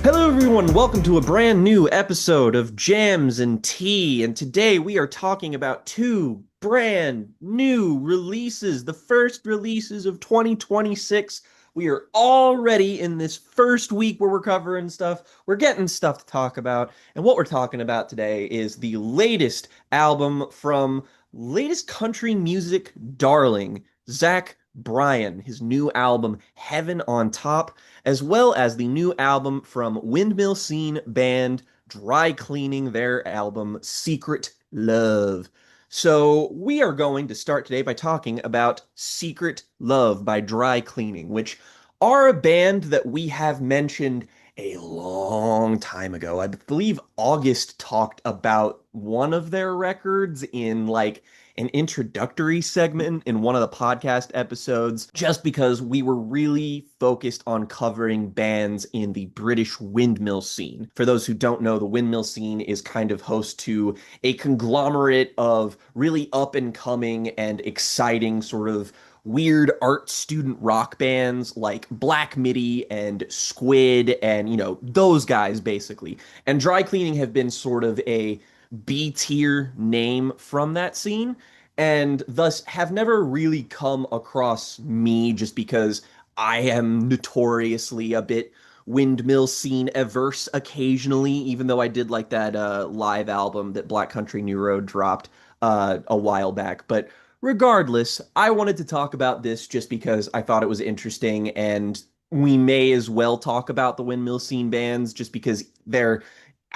Hello, everyone. Welcome to a brand new episode of Jams and Tea. And today we are talking about two brand new releases, the first releases of 2026. We are already in this first week where we're covering stuff. We're getting stuff to talk about. And what we're talking about today is the latest album from latest country music darling, Zach Bryan, his new album, Heaven on Top, as well as the new album from Windmill Scene band Dry Cleaning, their album Secret Love. So, we are going to start today by talking about Secret Love by Dry Cleaning, which are a band that we have mentioned a long time ago. I believe August talked about one of their records in like an introductory segment in one of the podcast episodes, just because we were really focused on covering bands in the British Windmill scene. For those who don't know, the Windmill scene is kind of host to a conglomerate of really up and coming and exciting sort of weird art student rock bands like Black Midi and Squid and, those guys basically. And Dry Cleaning have been sort of a B tier name from that scene, and thus have never really come across me just because I am notoriously a bit windmill scene averse occasionally, even though I did like that live album that Black Country New Road dropped a while back. But regardless, I wanted to talk about this just because I thought it was interesting, and we may as well talk about the windmill scene bands just because their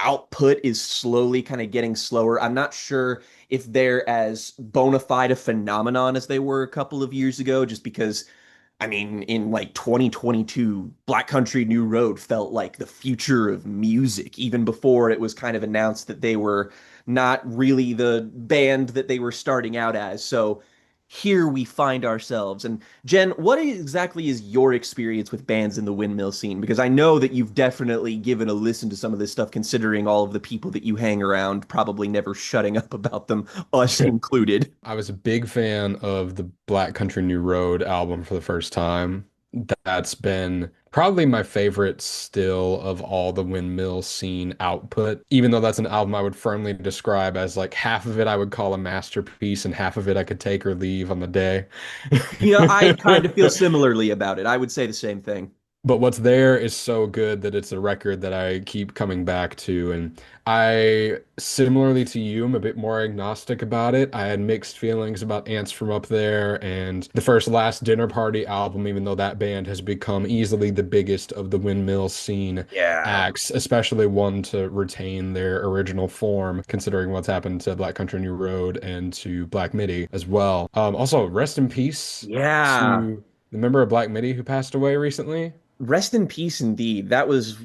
output is slowly kind of getting slower. I'm not sure if they're as bona fide a phenomenon as they were a couple of years ago, just because, I mean, in like 2022, Black Country New Road felt like the future of music, even before it was kind of announced that they were not really the band that they were starting out as. So here we find ourselves. And Jen, what exactly is your experience with bands in the windmill scene? Because I know that you've definitely given a listen to some of this stuff, considering all of the people that you hang around, probably never shutting up about them, us included. I was a big fan of the Black Country New Road album for the first time. That's been probably my favorite still of all the windmill scene output, even though that's an album I would firmly describe as like half of it I would call a masterpiece and half of it I could take or leave on the day. I kind of feel similarly about it. I would say the same thing. But what's there is so good that it's a record that I keep coming back to. And I, similarly to you, am a bit more agnostic about it. I had mixed feelings about Ants from Up There and the first Last Dinner Party album, even though that band has become easily the biggest of the windmill scene Yeah. acts, especially one to retain their original form, considering what's happened to Black Country New Road and to Black Midi as well. Also, rest in peace Yeah. to the member of Black Midi who passed away recently. Rest in peace indeed. That was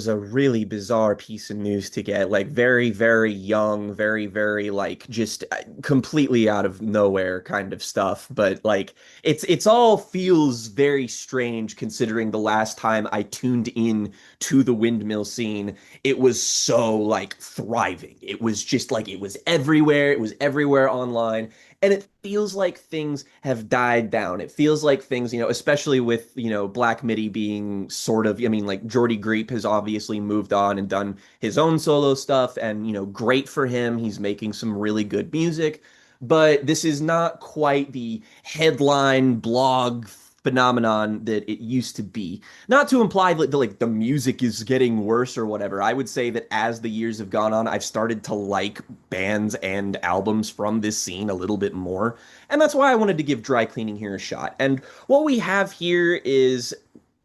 a really bizarre piece of news to get. Like very, very young, very, very like just completely out of nowhere kind of stuff. But like it's all feels very strange considering the last time I tuned in to the windmill scene, it was so like thriving. It was just like it was everywhere. It was everywhere online. And it feels like things have died down. It feels like things, especially with, Black Midi being sort of, I mean, like Jordy Greep has obviously moved on and done his own solo stuff, and, great for him. He's making some really good music, but this is not quite the headline blog phenomenon that it used to be. Not to imply that the music is getting worse or whatever. I would say that as the years have gone on, I've started to like bands and albums from this scene a little bit more. And that's why I wanted to give Dry Cleaning here a shot. And what we have here is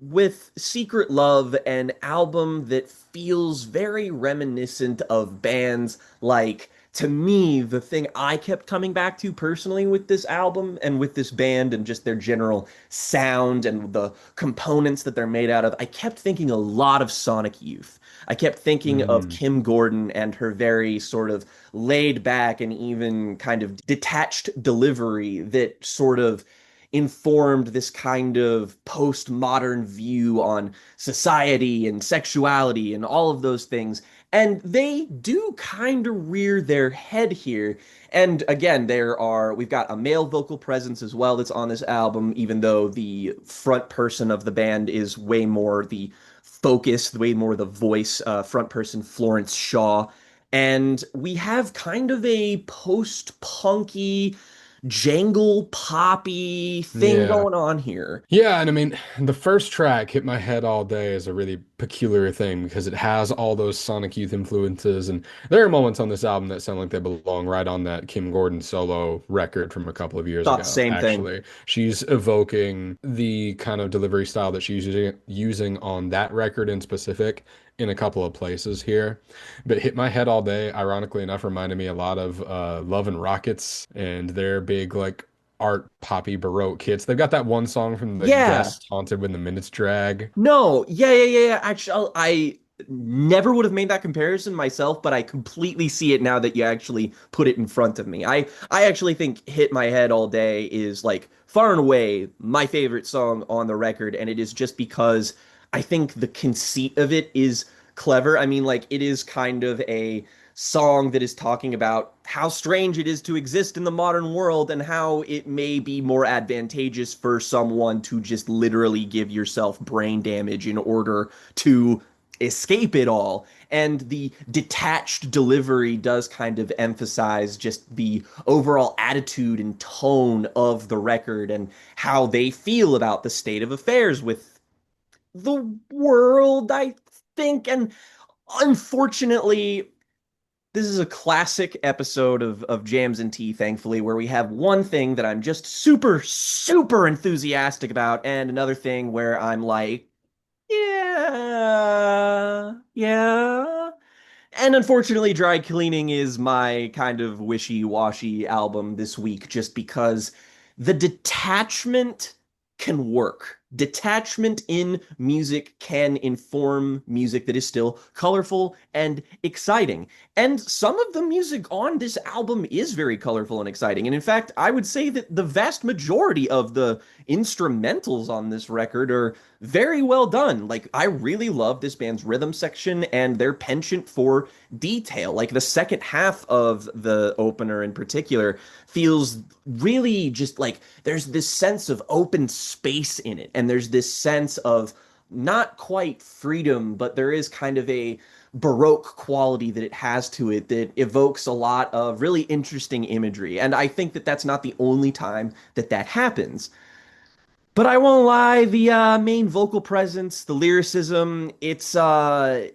with Secret Love, an album that feels very reminiscent of bands like, to me, the thing I kept coming back to personally with this album and with this band and just their general sound and the components that they're made out of, I kept thinking a lot of Sonic Youth. I kept thinking of Mm. Kim Gordon and her very sort of laid back and even kind of detached delivery that sort of informed this kind of postmodern view on society and sexuality and all of those things. And they do kind of rear their head here. And again, we've got a male vocal presence as well that's on this album, even though the front person of the band is way more the focused, way more the voice, front person Florence Shaw. And we have kind of a post-punky, jangle poppy thing Yeah. going on here. Yeah, and I mean, the first track, Hit My Head All Day, is a really peculiar thing because it has all those Sonic Youth influences. And there are moments on this album that sound like they belong right on that Kim Gordon solo record from a couple of years Thought the ago, same thing. actually. She's evoking the kind of delivery style that she's using on that record in specific in a couple of places here. But Hit My Head All Day, ironically enough, reminded me a lot of Love and Rockets and their big, like, art poppy baroque hits. They've got that one song from the Yeah. guest Haunted When the Minutes Drag. No, yeah. Actually, I never would have made that comparison myself, but I completely see it now that you actually put it in front of me. I actually think "Hit My Head All Day" is like far and away my favorite song on the record, and it is just because I think the conceit of it is clever. I mean, like it is kind of a song that is talking about how strange it is to exist in the modern world and how it may be more advantageous for someone to just literally give yourself brain damage in order to escape it all. And the detached delivery does kind of emphasize just the overall attitude and tone of the record and how they feel about the state of affairs with the world, I think. And unfortunately, this is a classic episode of Jams and Tea, thankfully, where we have one thing that I'm just super enthusiastic about, and another thing where I'm like, yeah. And unfortunately, Dry Cleaning is my kind of wishy-washy album this week just because the detachment can work. Detachment in music can inform music that is still colorful and exciting. And some of the music on this album is very colorful and exciting. And in fact, I would say that the vast majority of the instrumentals on this record are very well done. Like, I really love this band's rhythm section and their penchant for detail. Like, the second half of the opener in particular feels really just like there's this sense of open space in it. And there's this sense of not quite freedom, but there is kind of a Baroque quality that it has to it that evokes a lot of really interesting imagery. And I think that that's not the only time that that happens. But I won't lie, the main vocal presence, the lyricism, it's I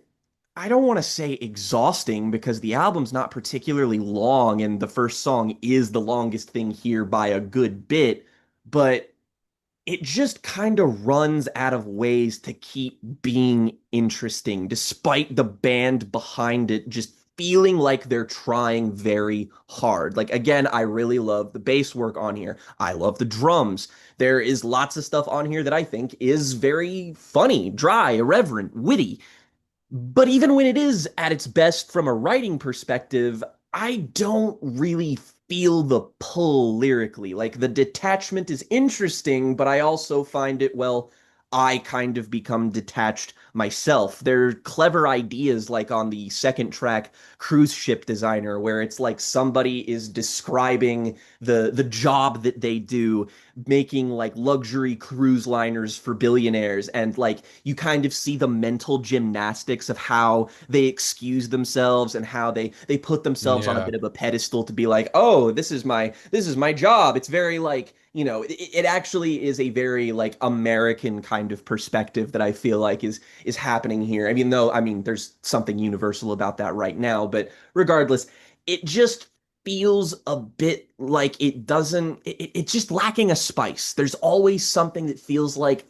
don't want to say exhausting because the album's not particularly long and the first song is the longest thing here by a good bit, but it just kind of runs out of ways to keep being interesting, despite the band behind it just feeling like they're trying very hard. Like, again, I really love the bass work on here. I love the drums. There is lots of stuff on here that I think is very funny, dry, irreverent, witty. But even when it is at its best from a writing perspective, I don't really feel the pull lyrically. Like the detachment is interesting, but I also find it, well, I kind of become detached myself. There are clever ideas like on the second track, Cruise Ship Designer, where it's like somebody is describing the job that they do, making like luxury cruise liners for billionaires, and like you kind of see the mental gymnastics of how they excuse themselves and how they put themselves on a Yeah. bit of a pedestal to be like, oh, this is my job. It's very like, it actually is a very like American kind of perspective that I feel like is happening here. I mean, though, I mean, there's something universal about that right now, but regardless, it just feels a bit like it's just lacking a spice. There's always something that feels like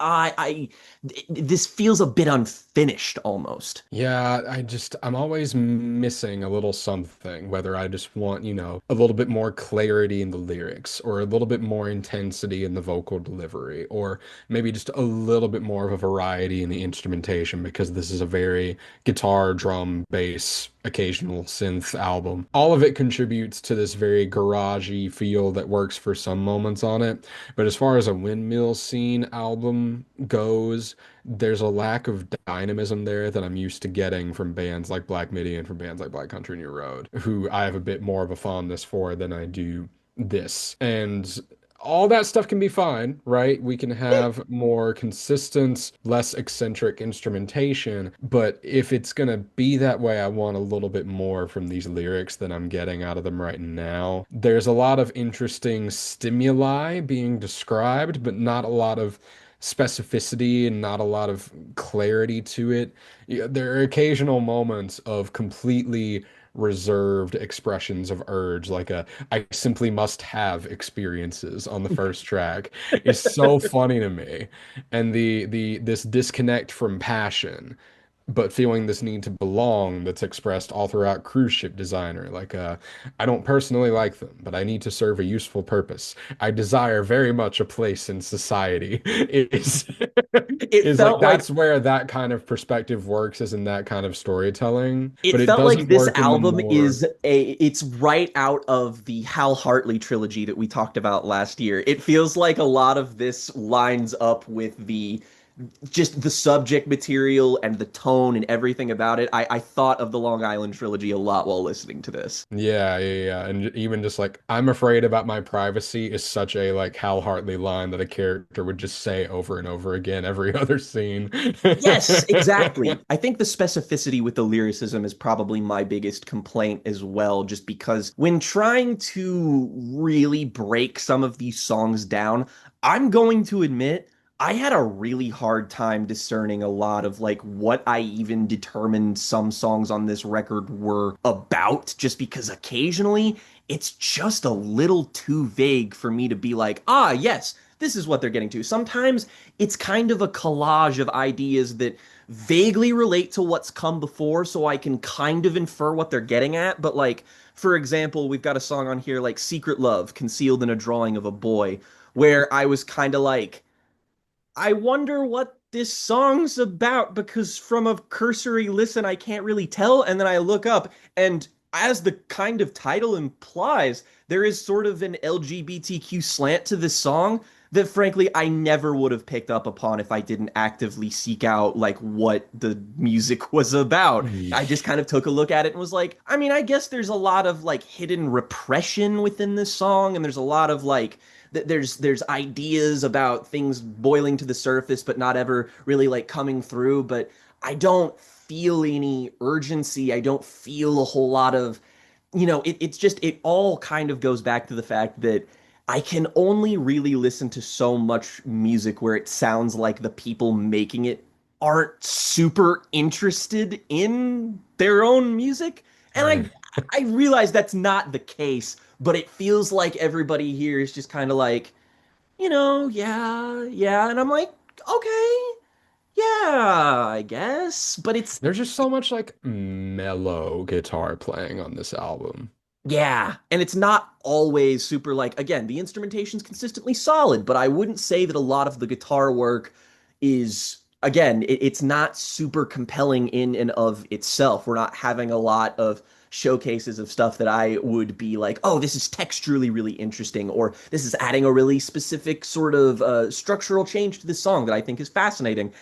this feels a bit unfinished almost. Yeah, I'm always missing a little something, whether I just want, a little bit more clarity in the lyrics or a little bit more intensity in the vocal delivery, or maybe just a little bit more of a variety in the instrumentation because this is a very guitar, drum, bass, occasional synth album. All of it contributes to this very garagey feel that works for some moments on it. But as far as a windmill scene album goes, there's a lack of dynamism there that I'm used to getting from bands like Black Midi and from bands like Black Country New Road, who I have a bit more of a fondness for than I do this. And all that stuff can be fine, right? We can have more consistent, less eccentric instrumentation, but if it's gonna be that way, I want a little bit more from these lyrics than I'm getting out of them right now. There's a lot of interesting stimuli being described, but not a lot of specificity and not a lot of clarity to it. Yeah, there are occasional moments of completely reserved expressions of urge, like a I simply must have experiences on the first track is so funny to me. And the this disconnect from passion, but feeling this need to belong that's expressed all throughout Cruise Ship Designer. Like I don't personally like them, but I need to serve a useful purpose. I desire very much a place in society. Is It is like felt like that's where that kind of perspective works, is in that kind of storytelling, it but it felt like doesn't this work in the album more is it's right out of the Hal Hartley trilogy that we talked about last year. It feels like a lot of this lines up with the just the subject material and the tone and everything about it. I thought of the Long Island trilogy a lot while listening to this. yeah. And even just like, I'm afraid about my privacy is such a like Hal Hartley line that a character would just say over and over again every other scene. Yes, exactly. I think the specificity with the lyricism is probably my biggest complaint as well, just because when trying to really break some of these songs down, I'm going to admit I had a really hard time discerning a lot of like what I even determined some songs on this record were about, just because occasionally it's just a little too vague for me to be like, ah, yes, this is what they're getting to. Sometimes it's kind of a collage of ideas that vaguely relate to what's come before, so I can kind of infer what they're getting at. But, like, for example, we've got a song on here like Secret Love, Concealed in a Drawing of a Boy, where I was kind of like, I wonder what this song's about because from a cursory listen, I can't really tell. And then I look up, and as the kind of title implies, there is sort of an LGBTQ slant to this song that frankly I never would have picked up upon if I didn't actively seek out like what the music was about. I just kind of took a look at it and was like, I mean, I guess there's a lot of like hidden repression within this song, and there's a lot of like there's ideas about things boiling to the surface but not ever really like coming through, but I don't feel any urgency. I don't feel a whole lot of, it's just it all kind of goes back to the fact that I can only really listen to so much music where it sounds like the people making it aren't super interested in their own music. And I realize that's not the case, but it feels like everybody here is just kind of like, yeah, yeah. And I'm like, okay, yeah, I guess. But it's, There's just so much like mellow guitar playing on this album. yeah. And it's not always super like, again, the instrumentation's consistently solid, but I wouldn't say that a lot of the guitar work is, again, it's not super compelling in and of itself. We're not having a lot of showcases of stuff that I would be like, oh, this is texturally really interesting, or this is adding a really specific sort of structural change to this song that I think is fascinating.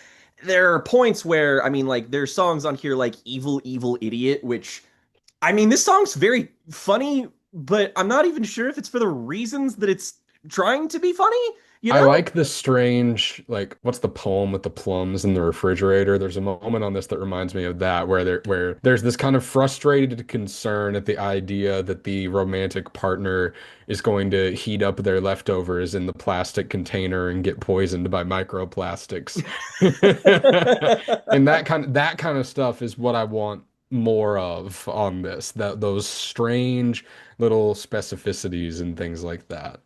There are points where, I mean, like, there's songs on here like Evil, Evil Idiot, which, I mean, this song's very funny, but I'm not even sure if it's for the reasons that it's trying to be funny, you I know? like the strange, like, what's the poem with the plums in the refrigerator? There's a moment on this that reminds me of that, where there's this kind of frustrated concern at the idea that the romantic partner is going to heat up their leftovers in the plastic container and get poisoned by microplastics. And that kind of stuff is what I want more of on this, that those strange little specificities and things like that.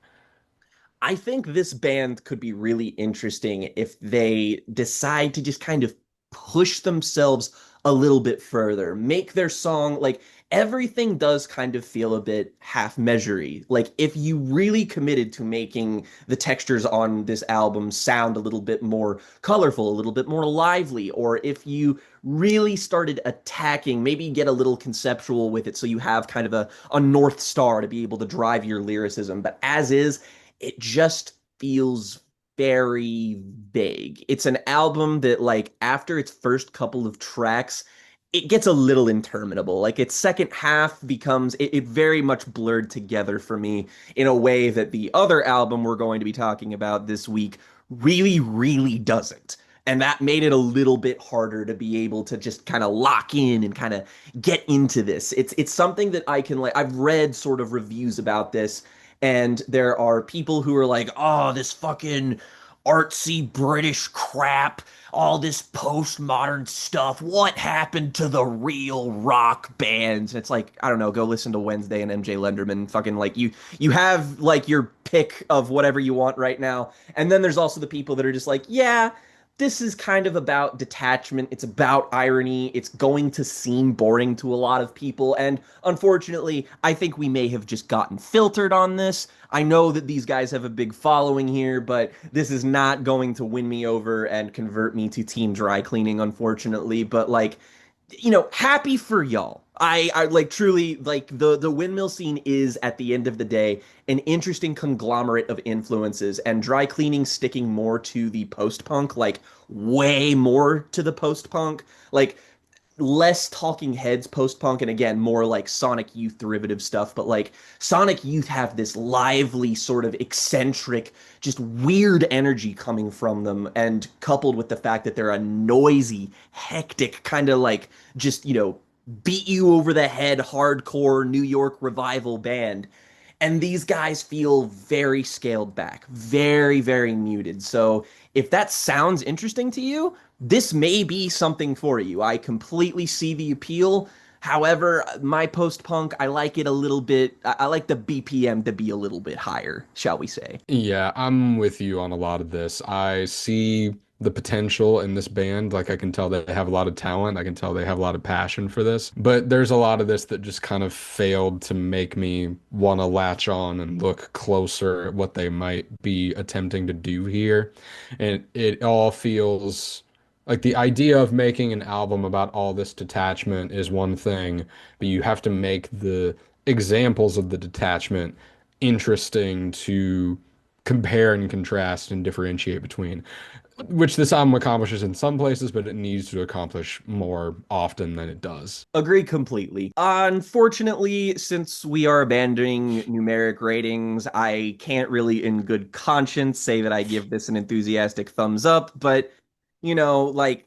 I think this band could be really interesting if they decide to just kind of push themselves a little bit further, make their song like everything does kind of feel a bit half measury. Like if you really committed to making the textures on this album sound a little bit more colorful, a little bit more lively, or if you really started attacking, maybe get a little conceptual with it so you have kind of a North Star to be able to drive your lyricism. But as is, it just feels very vague. It's an album that, like, after its first couple of tracks, it gets a little interminable. Like its second half becomes it very much blurred together for me in a way that the other album we're going to be talking about this week really, really doesn't. And that made it a little bit harder to be able to just kind of lock in and kind of get into this. It's something that I can like I've read sort of reviews about this, and there are people who are like, "Oh, this fucking artsy British crap, all this postmodern stuff. What happened to the real rock bands?" And it's like, I don't know, go listen to Wednesday and MJ Lenderman. Fucking like you have like your pick of whatever you want right now. And then there's also the people that are just like, yeah, this is kind of about detachment. It's about irony. It's going to seem boring to a lot of people. And unfortunately, I think we may have just gotten filtered on this. I know that these guys have a big following here, but this is not going to win me over and convert me to team dry cleaning, unfortunately. But like, happy for y'all. I like truly like the windmill scene is at the end of the day an interesting conglomerate of influences, and dry cleaning sticking more to the post-punk, like way more to the post-punk, like less Talking Heads post-punk, and again more like Sonic Youth derivative stuff. But like Sonic Youth have this lively sort of eccentric, just weird energy coming from them, and coupled with the fact that they're a noisy, hectic kind of like just beat you over the head hardcore New York revival band. And these guys feel very scaled back, very, very muted. So if that sounds interesting to you, this may be something for you. I completely see the appeal. However, my post-punk, I like it a little bit. I like the BPM to be a little bit higher, shall we say. Yeah, I'm with you on a lot of this. I see the potential in this band. Like, I can tell they have a lot of talent. I can tell they have a lot of passion for this. But there's a lot of this that just kind of failed to make me want to latch on and look closer at what they might be attempting to do here. And it all feels like the idea of making an album about all this detachment is one thing, but you have to make the examples of the detachment interesting to compare and contrast and differentiate between, which this album accomplishes in some places, but it needs to accomplish more often than it does. Agree completely. Unfortunately, since we are abandoning numeric ratings, I can't really, in good conscience, say that I give this an enthusiastic thumbs up, but, like,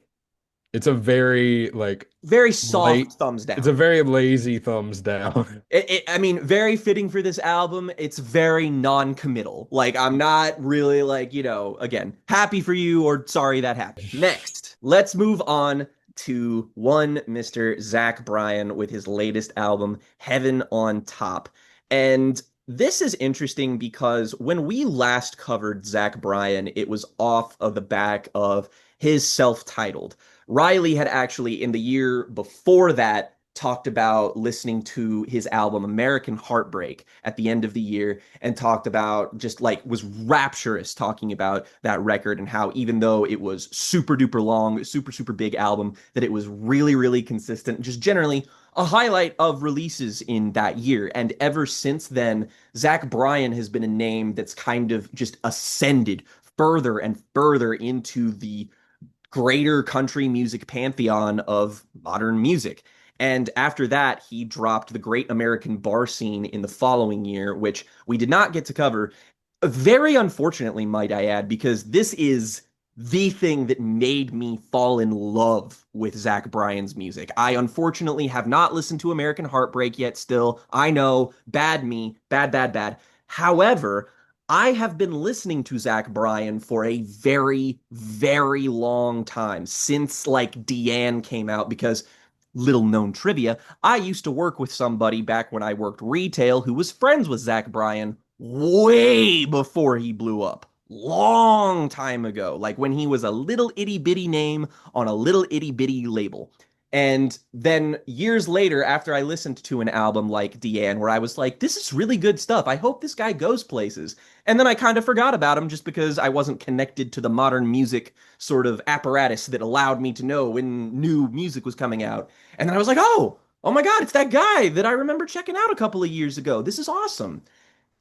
It's a very like very soft late, thumbs it's a down. very lazy thumbs down. I mean, very fitting for this album. It's very non-committal. Like, I'm not really like, again, happy for you or sorry that happened. Next, let's move on to one Mr. Zach Bryan with his latest album, Heaven on Top. And this is interesting because when we last covered Zach Bryan, it was off of the back of his self-titled. Riley had actually, in the year before that, talked about listening to his album American Heartbreak at the end of the year, and talked about just like was rapturous talking about that record and how even though it was super duper long, super super big album, that it was really really consistent, just generally a highlight of releases in that year. And ever since then, Zach Bryan has been a name that's kind of just ascended further and further into the greater country music pantheon of modern music. And after that, he dropped the Great American Bar Scene in the following year, which we did not get to cover. Very unfortunately, might I add, because this is the thing that made me fall in love with Zach Bryan's music. I unfortunately have not listened to American Heartbreak yet still. I know, bad me, bad, bad, bad. However, I have been listening to Zach Bryan for a very, very long time, since like Deanne came out, because little known trivia, I used to work with somebody back when I worked retail who was friends with Zach Bryan way before he blew up. Long time ago, like when he was a little itty bitty name on a little itty bitty label. And then years later, after I listened to an album like Deanne, where I was like, this is really good stuff. I hope this guy goes places. And then I kind of forgot about him just because I wasn't connected to the modern music sort of apparatus that allowed me to know when new music was coming out. And then I was like, oh my God, it's that guy that I remember checking out a couple of years ago. This is awesome.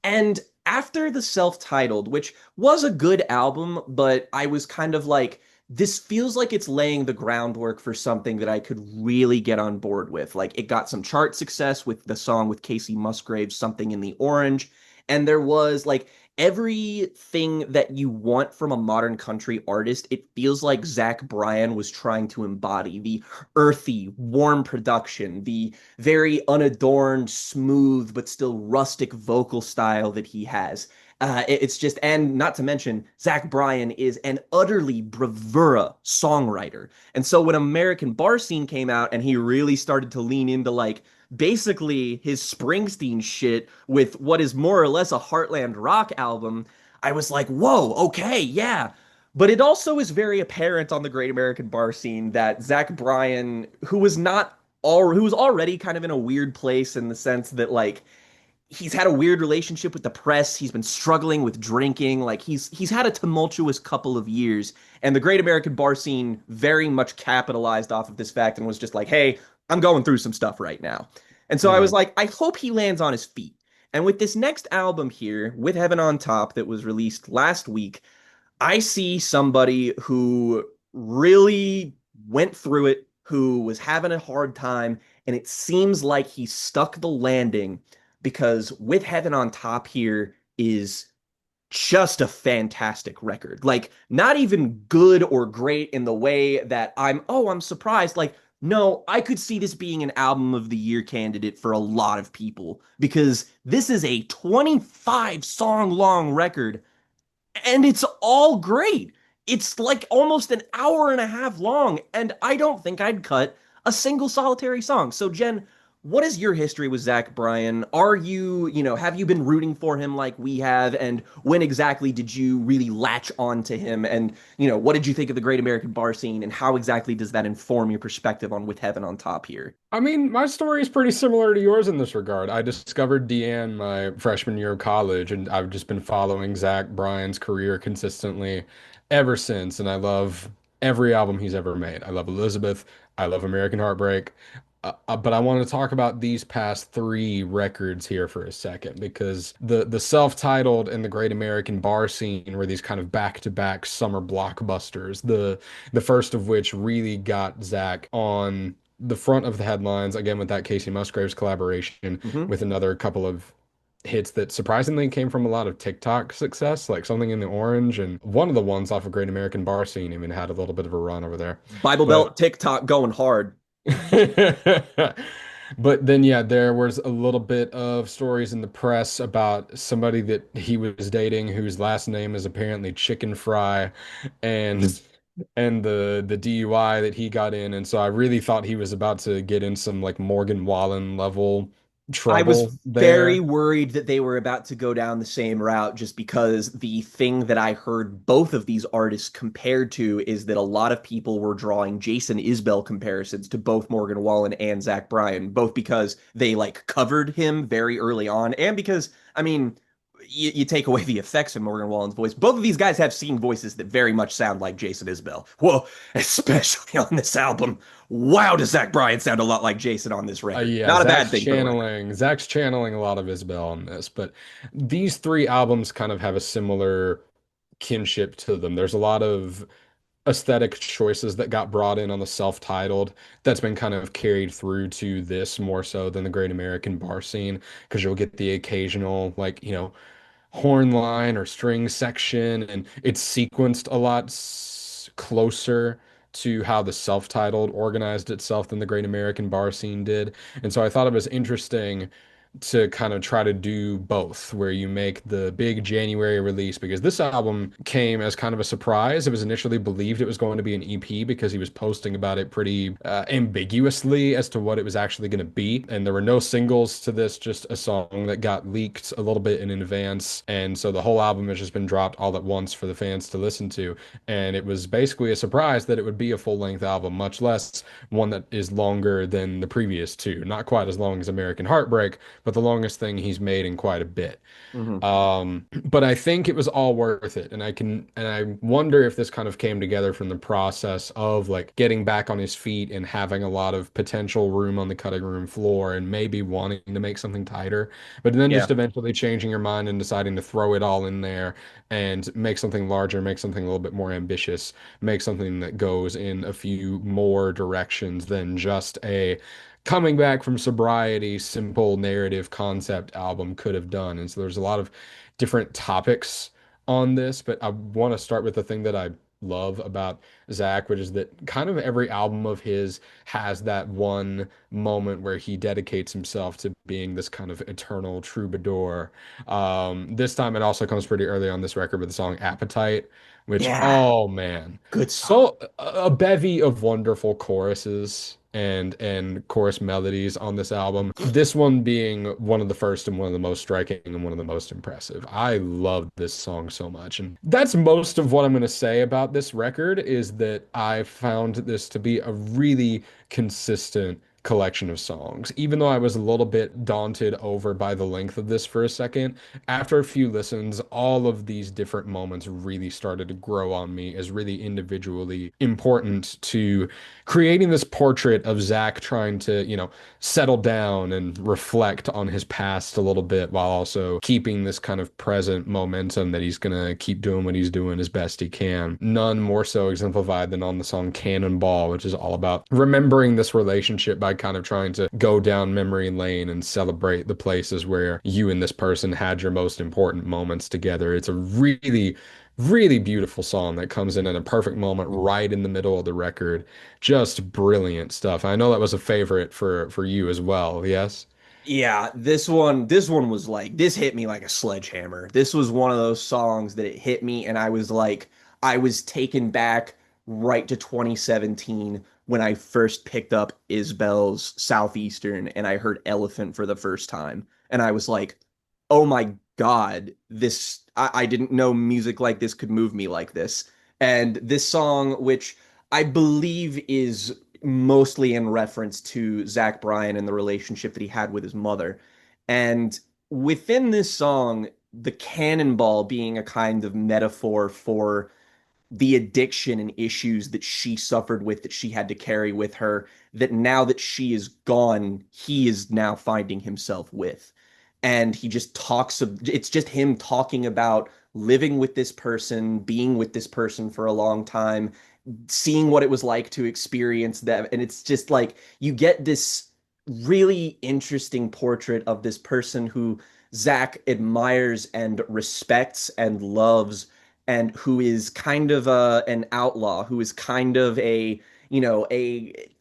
And after the self-titled, which was a good album, but I was kind of like this feels like it's laying the groundwork for something that I could really get on board with. Like it got some chart success with the song with Casey Musgraves, Something in the Orange. And there was like everything that you want from a modern country artist. It feels like Zach Bryan was trying to embody the earthy, warm production, the very unadorned, smooth, but still rustic vocal style that he has. It's just, and not to mention, Zach Bryan is an utterly bravura songwriter. And so when American Bar Scene came out and he really started to lean into like basically his Springsteen shit with what is more or less a Heartland rock album, I was like, whoa, okay, yeah. But it also is very apparent on the Great American Bar Scene that Zach Bryan, who was already kind of in a weird place in the sense that like he's had a weird relationship with the press. He's been struggling with drinking. Like he's had a tumultuous couple of years, and the Great American Bar Scene very much capitalized off of this fact and was just like, "Hey, I'm going through some stuff right now." And so I was Mhm. like, I hope he lands on his feet. And with this next album here, With Heaven on Top, that was released last week, I see somebody who really went through it, who was having a hard time, and it seems like he stuck the landing because With Heaven on Top here is just a fantastic record. Like, not even good or great in the way that I'm surprised. Like, no, I could see this being an album of the year candidate for a lot of people because this is a 25 song long record and it's all great. It's like almost an hour and a half long, and I don't think I'd cut a single solitary song. So, Jen, what is your history with Zach Bryan? Have you been rooting for him like we have? And when exactly did you really latch on to him? And, what did you think of the Great American Bar Scene? And how exactly does that inform your perspective on With Heaven on Top here? I mean, my story is pretty similar to yours in this regard. I discovered Deanne my freshman year of college, and I've just been following Zach Bryan's career consistently ever since. And I love every album he's ever made. I love Elizabeth. I love American Heartbreak. But I want to talk about these past three records here for a second because the self-titled and the Great American Bar Scene were these kind of back-to-back summer blockbusters. The first of which really got Zach on the front of the headlines again with that Casey Musgraves collaboration Hmm. with another couple of hits that surprisingly came from a lot of TikTok success, like Something in the Orange, and one of the ones off of Great American Bar Scene even had a little bit of a run over there. Bible But Belt TikTok going hard. but then yeah, there was a little bit of stories in the press about somebody that he was dating whose last name is apparently Chicken Fry and the DUI that he got in, and so I really thought he was about to get in some like Morgan Wallen level I was trouble very there. worried that they were about to go down the same route just because the thing that I heard both of these artists compared to is that a lot of people were drawing Jason Isbell comparisons to both Morgan Wallen and Zach Bryan, both because they like covered him very early on and because, I mean, you take away the effects in Morgan Wallen's voice. Both of these guys have seen voices that very much sound like Jason Isbell. Whoa, especially on this album. Wow, does Zach Bryan sound a lot like Jason on this record? Yeah, Not a bad thing for the record. Zach's channeling a lot of Isabel on this, but these three albums kind of have a similar kinship to them. There's a lot of aesthetic choices that got brought in on the self-titled that's been kind of carried through to this more so than the Great American Bar Scene, because you'll get the occasional like, horn line or string section, and it's sequenced a lot closer to how the self-titled organized itself than the Great American Bar Scene did. And so I thought it was interesting to kind of try to do both, where you make the big January release, because this album came as kind of a surprise. It was initially believed it was going to be an EP because he was posting about it pretty ambiguously as to what it was actually going to be. And there were no singles to this, just a song that got leaked a little bit in advance. And so the whole album has just been dropped all at once for the fans to listen to. And it was basically a surprise that it would be a full-length album, much less one that is longer than the previous two. Not quite as long as American Heartbreak, but the longest thing he's made in quite a bit. Hmm. But I think it was all worth it. And I wonder if this kind of came together from the process of like getting back on his feet and having a lot of potential room on the cutting room floor and maybe wanting to make something tighter, but then just Yeah. eventually changing your mind and deciding to throw it all in there and make something larger, make something a little bit more ambitious, make something that goes in a few more directions than just a coming back from sobriety, simple narrative concept album could have done. And so there's a lot of different topics on this, but I want to start with the thing that I love about Zach, which is that kind of every album of his has that one moment where he dedicates himself to being this kind of eternal troubadour. This time it also comes pretty early on this record with the song Appetite, which, Yeah. oh man, Good song. so a bevy of wonderful choruses and chorus melodies on this album. This one being one of the first and one of the most striking and one of the most impressive. I love this song so much. And that's most of what I'm going to say about this record is that I found this to be a really consistent collection of songs. Even though I was a little bit daunted over by the length of this for a second, after a few listens, all of these different moments really started to grow on me as really individually important to creating this portrait of Zach trying to, settle down and reflect on his past a little bit while also keeping this kind of present momentum that he's gonna keep doing what he's doing as best he can. None more so exemplified than on the song Cannonball, which is all about remembering this relationship by kind of trying to go down memory lane and celebrate the places where you and this person had your most important moments together. It's a really beautiful song that comes in at a perfect moment right in the middle of the record. Just brilliant stuff. I know that was a favorite for you as well. Yes. Yeah, this one was like this hit me like a sledgehammer. This was one of those songs that it hit me and I was like I was taken back right to 2017 when I first picked up Isbell's Southeastern and I heard Elephant for the first time. And I was like, "Oh my God, I didn't know music like this could move me like this." And this song, which I believe is mostly in reference to Zach Bryan and the relationship that he had with his mother. And within this song, the cannonball being a kind of metaphor for the addiction and issues that she suffered with, that she had to carry with her, that now that she is gone, he is now finding himself with. And he just talks of it's just him talking about living with this person, being with this person for a long time, seeing what it was like to experience that. And it's just like you get this really interesting portrait of this person who Zach admires and respects and loves, and who is kind of an outlaw, who is kind of a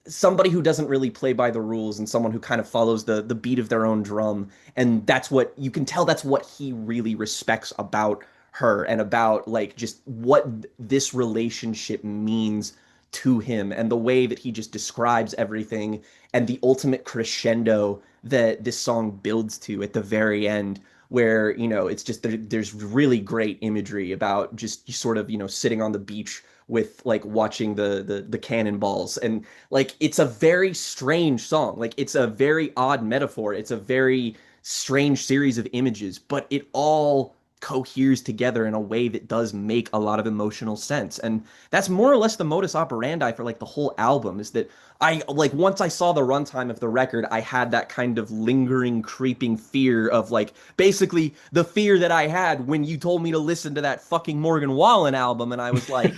somebody who doesn't really play by the rules and someone who kind of follows the beat of their own drum. And that's what you can tell, that's what he really respects about her and about like just what this relationship means to him and the way that he just describes everything and the ultimate crescendo that this song builds to at the very end, where it's just there's really great imagery about just sort of sitting on the beach with like watching the cannonballs. And like it's a very strange song, like it's a very odd metaphor, it's a very strange series of images, but it all coheres together in a way that does make a lot of emotional sense. And that's more or less the modus operandi for like the whole album, is that I like once I saw the runtime of the record, I had that kind of lingering, creeping fear of like basically the fear that I had when you told me to listen to that fucking Morgan Wallen album, and I was like,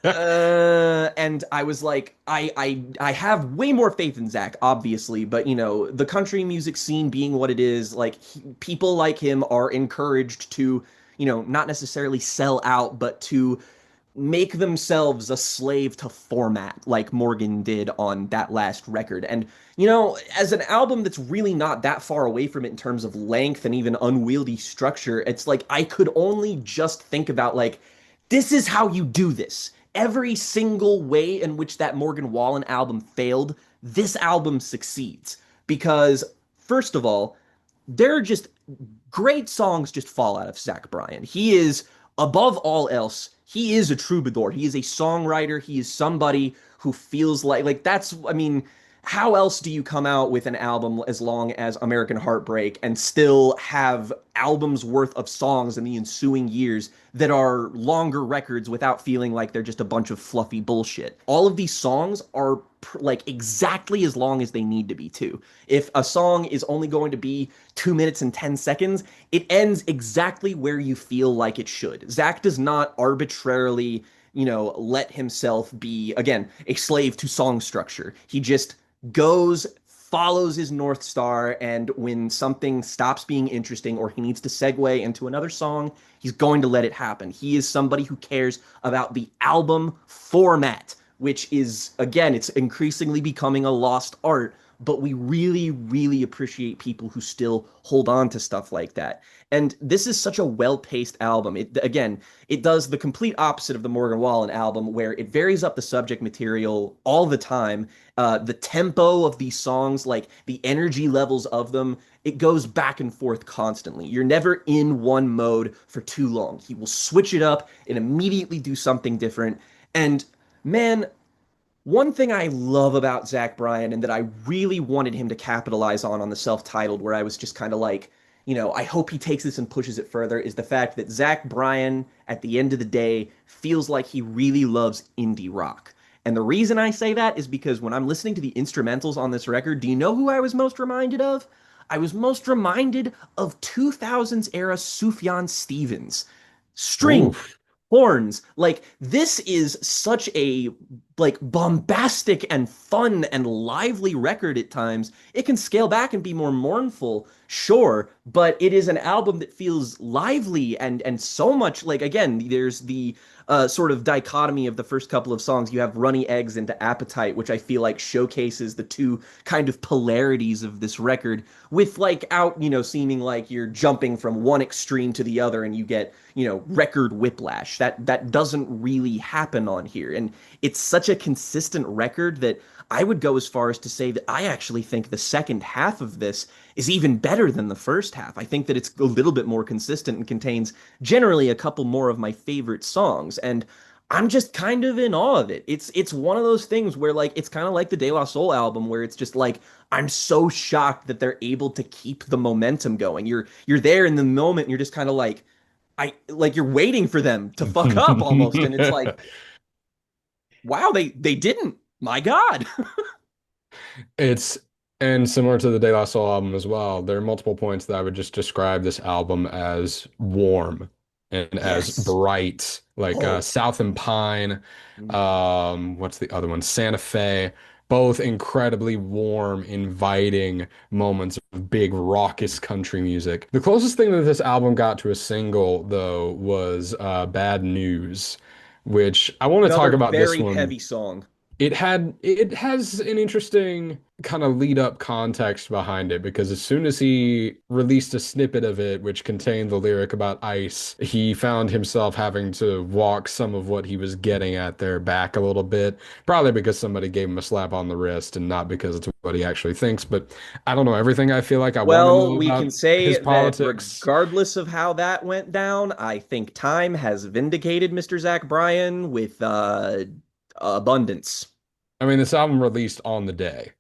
and I was like, I have way more faith in Zach, obviously, but the country music scene being what it is, like people like him are encouraged to, not necessarily sell out, but to make themselves a slave to format like Morgan did on that last record. And as an album that's really not that far away from it in terms of length and even unwieldy structure, it's like I could only just think about like this is how you do this. Every single way in which that Morgan Wallen album failed, this album succeeds. Because, first of all, there are just great songs just fall out of Zach Bryan. He is, above all else, he is a troubadour. He is a songwriter. He is somebody who feels like that's, I mean, how else do you come out with an album as long as American Heartbreak and still have albums worth of songs in the ensuing years that are longer records without feeling like they're just a bunch of fluffy bullshit? All of these songs are like exactly as long as they need to be too. If a song is only going to be 2 minutes and 10 seconds, it ends exactly where you feel like it should. Zach does not arbitrarily, let himself be, again, a slave to song structure. He just goes, follows his North Star, and when something stops being interesting or he needs to segue into another song, he's going to let it happen. He is somebody who cares about the album format, which is, again, it's increasingly becoming a lost art, but we really, really appreciate people who still hold on to stuff like that. And this is such a well-paced album. Again, it does the complete opposite of the Morgan Wallen album, where it varies up the subject material all the time. The tempo of these songs, like the energy levels of them, it goes back and forth constantly. You're never in one mode for too long. He will switch it up and immediately do something different. And man, one thing I love about Zach Bryan and that I really wanted him to capitalize on the self-titled, where I was just kind of like, I hope he takes this and pushes it further, is the fact that Zach Bryan, at the end of the day, feels like he really loves indie rock. And the reason I say that is because when I'm listening to the instrumentals on this record, do you know who I was most reminded of? I was most reminded of 2000s era Sufjan Stevens. String, Oof. horns. Like this is such a like bombastic and fun and lively record at times. It can scale back and be more mournful, sure, but it is an album that feels lively and so much like, again, there's the sort of dichotomy of the first couple of songs. You have Runny Eggs into Appetite, which I feel like showcases the two kind of polarities of this record, with like out, seeming like you're jumping from one extreme to the other and you get, record whiplash. That doesn't really happen on here. And it's such a consistent record that I would go as far as to say that I actually think the second half of this is even better than the first half. I think that it's a little bit more consistent and contains generally a couple more of my favorite songs. And I'm just kind of in awe of it. It's one of those things where like it's kind of like the De La Soul album where it's just like I'm so shocked that they're able to keep the momentum going. You're there in the moment and you're just kind of like you're waiting for them to fuck up almost, and it's like, wow, they didn't. My God. It's and similar to the De La Soul album as well. There are multiple points that I would just describe this album as warm and as Yes. bright, like Oh. South and Pine. What's the other one? Santa Fe. Both incredibly warm, inviting moments of big, raucous country music. The closest thing that this album got to a single, though, was Bad News, which I want to talk Another about this very one. heavy song. It has an interesting kind of lead up context behind it because as soon as he released a snippet of it which contained the lyric about ice, he found himself having to walk some of what he was getting at there back a little bit, probably because somebody gave him a slap on the wrist and not because it's what he actually thinks. But I don't know everything I feel like I want to Well, know we can about his say that politics. regardless of how that went down, I think time has vindicated Mr. Zach Bryan with abundance. I mean, this album released on the day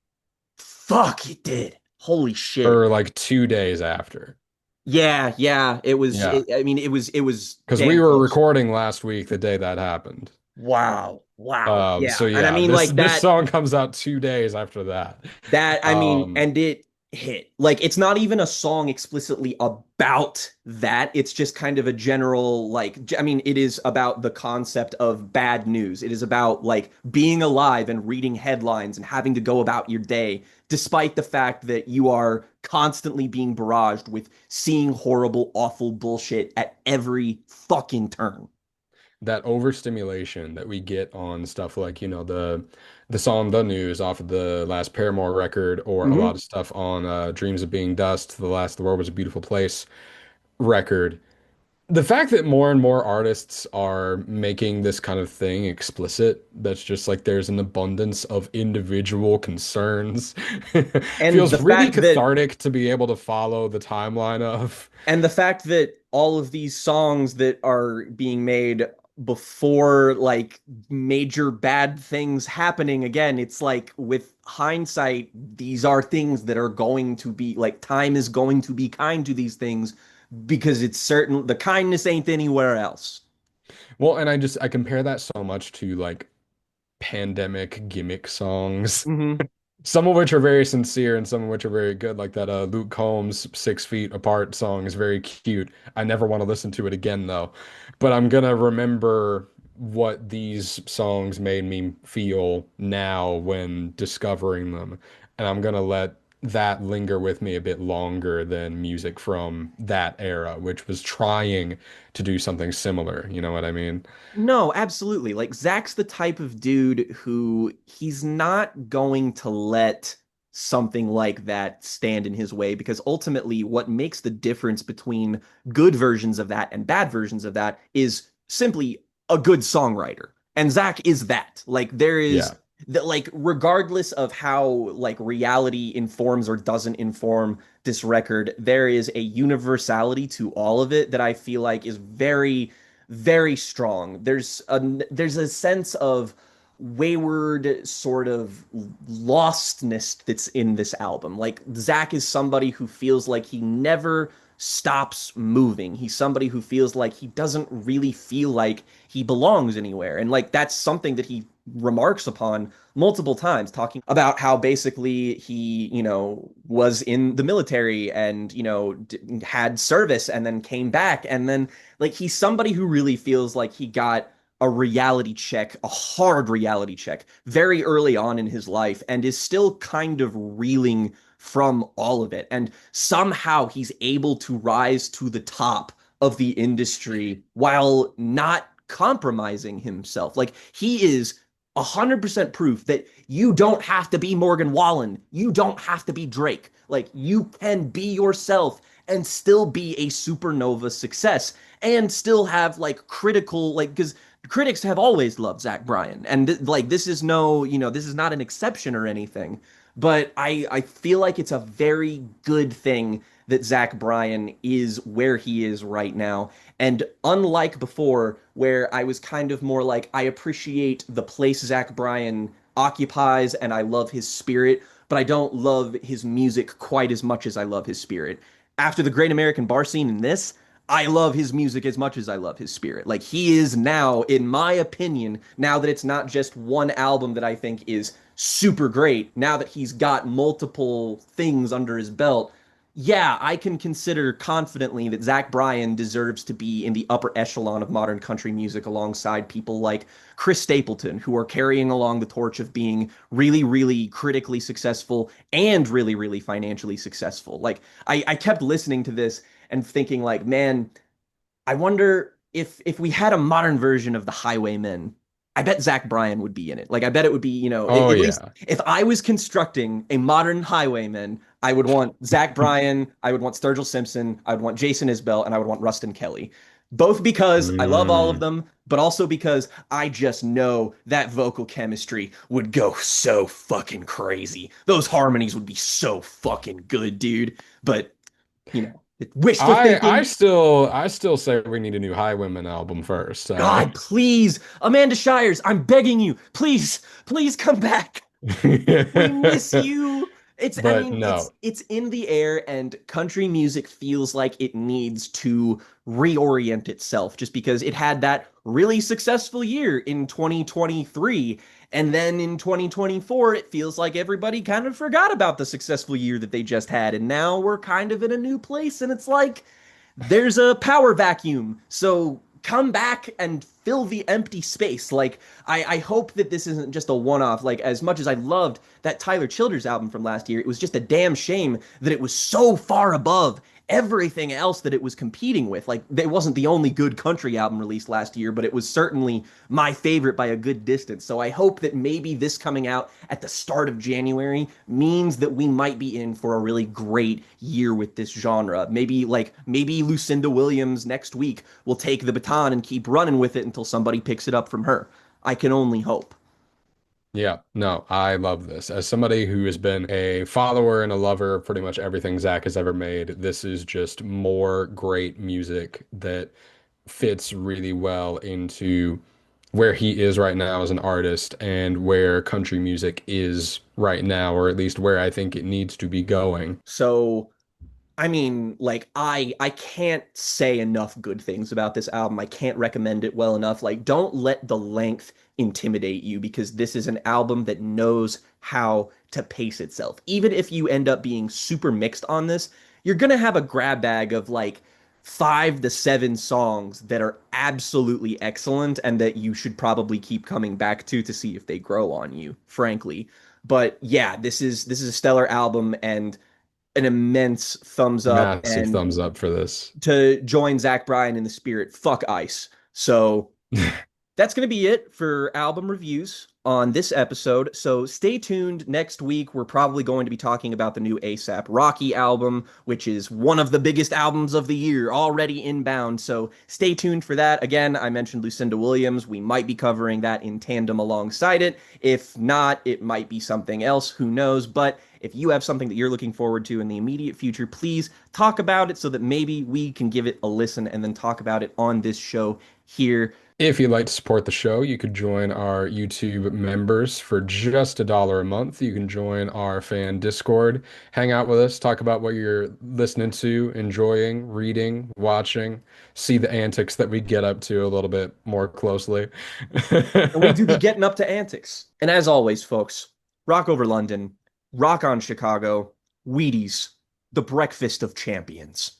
Fuck, it did. Holy shit. or like 2 days after. Yeah, yeah, it was Yeah. I mean it was Because we damn were close. recording last week the day that happened. Wow. Wow. So Yeah. And I yeah, mean this like this song comes out 2 days after that. I mean, Um, and it hit. Like, it's not even a song explicitly about that. It's just kind of a general, like, I mean, it is about the concept of bad news. It is about, like, being alive and reading headlines and having to go about your day, despite the fact that you are constantly being barraged with seeing horrible, awful bullshit at every fucking turn. that overstimulation that we get on stuff like, the song The News off of the last Paramore record, or a lot Hmm. of stuff on Dreams of Being Dust, The World Was a Beautiful Place record. The fact that more and more artists are making this kind of thing explicit, that's just like there's an abundance of individual concerns, And feels the really fact that cathartic to be able to follow the timeline of. And the fact that all of these songs that are being made before like major bad things happening again. It's like with hindsight, these are things that are going to be like time is going to be kind to these things because it's certain the kindness ain't anywhere else. Well, and I compare that so much to like pandemic gimmick songs. Hmm. Some of which are very sincere and some of which are very good. Like that Luke Combs 6 Feet Apart song is very cute. I never want to listen to it again though. But I'm gonna remember what these songs made me feel now when discovering them. And I'm gonna let that linger with me a bit longer than music from that era, which was trying to do something similar. You know what I mean? No, absolutely. Like Zach's the type of dude who he's not going to let something like that stand in his way because ultimately what makes the difference between good versions of that and bad versions of that is simply a good songwriter. And Zach is that. Like there is Yeah. that like regardless of how like reality informs or doesn't inform this record, there is a universality to all of it that I feel like is very strong. There's a sense of wayward sort of lostness that's in this album. Like Zach is somebody who feels like he never stops moving. He's somebody who feels like he doesn't really feel like he belongs anywhere. And like that's something that he remarks upon multiple times, talking about how basically he, was in the military and, had service and then came back. And then like he's somebody who really feels like he got a reality check, a hard reality check, very early on in his life, and is still kind of reeling from all of it. And somehow he's able to rise to the top of the industry while not compromising himself. Like he is 100% proof that you don't have to be Morgan Wallen. You don't have to be Drake. Like you can be yourself and still be a supernova success and still have like critical like because critics have always loved Zach Bryan and like this is no this is not an exception or anything, but I feel like it's a very good thing that Zach Bryan is where he is right now. And unlike before, where I was kind of more like, I appreciate the place Zach Bryan occupies and I love his spirit, but I don't love his music quite as much as I love his spirit. After the Great American Bar Scene in this, I love his music as much as I love his spirit. Like he is now, in my opinion, now that it's not just one album that I think is super great, now that he's got multiple things under his belt, yeah, I can consider confidently that Zach Bryan deserves to be in the upper echelon of modern country music alongside people like Chris Stapleton, who are carrying along the torch of being really, really critically successful and really, really financially successful. Like, I kept listening to this and thinking, like, man, I wonder if we had a modern version of the Highwaymen, I bet Zach Bryan would be in it. Like I bet it would be, Oh at least yeah. if I was constructing a modern Highwayman, I would want Zach Bryan, I would want Sturgill Simpson, I would want Jason Isbell, and I would want Rustin Kelly. Both because I love all of Mm. them, but also because I just know that vocal chemistry would go so fucking crazy. Those harmonies would be so fucking good, dude. But, wishful thinking. I still say we need a new Highwaymen album first. God, please, Amanda Shires, I'm begging you, please, please come back. We miss you. It's, I But mean, it's no. it's in the air, and country music feels like it needs to reorient itself just because it had that really successful year in 2023. And then in 2024, it feels like everybody kind of forgot about the successful year that they just had. And now we're kind of in a new place, and it's like there's a power vacuum. So come back and fill the empty space. Like, I hope that this isn't just a one off. Like, as much as I loved that Tyler Childers album from last year, it was just a damn shame that it was so far above everything else that it was competing with. Like, it wasn't the only good country album released last year, but it was certainly my favorite by a good distance. So I hope that maybe this coming out at the start of January means that we might be in for a really great year with this genre. Maybe Lucinda Williams next week will take the baton and keep running with it until somebody picks it up from her. I can only hope. Yeah, no, I love this. As somebody who has been a follower and a lover of pretty much everything Zach has ever made, this is just more great music that fits really well into where he is right now as an artist and where country music is right now, or at least where I think it needs to be going. So I mean, like I can't say enough good things about this album. I can't recommend it well enough. Like don't let the length intimidate you because this is an album that knows how to pace itself. Even if you end up being super mixed on this, you're going to have a grab bag of like 5 to 7 songs that are absolutely excellent and that you should probably keep coming back to see if they grow on you, frankly. But yeah, this is a stellar album and an immense thumbs up. Massive And thumbs up for this. to join Zach Bryan in the spirit, fuck ice. So that's going to be it for album reviews on this episode. So stay tuned. Next week, we're probably going to be talking about the new ASAP Rocky album, which is one of the biggest albums of the year, already inbound. So stay tuned for that. Again, I mentioned Lucinda Williams. We might be covering that in tandem alongside it. If not, it might be something else. Who knows? But if you have something that you're looking forward to in the immediate future, please talk about it so that maybe we can give it a listen and then talk about it on this show here. If you'd like to support the show, you could join our YouTube members for just $1 a month. You can join our fan Discord, hang out with us, talk about what you're listening to, enjoying, reading, watching, see the antics that we get up to a little bit more closely. And we do be getting up to antics. And as always, folks, rock over London, rock on Chicago, Wheaties, the breakfast of champions.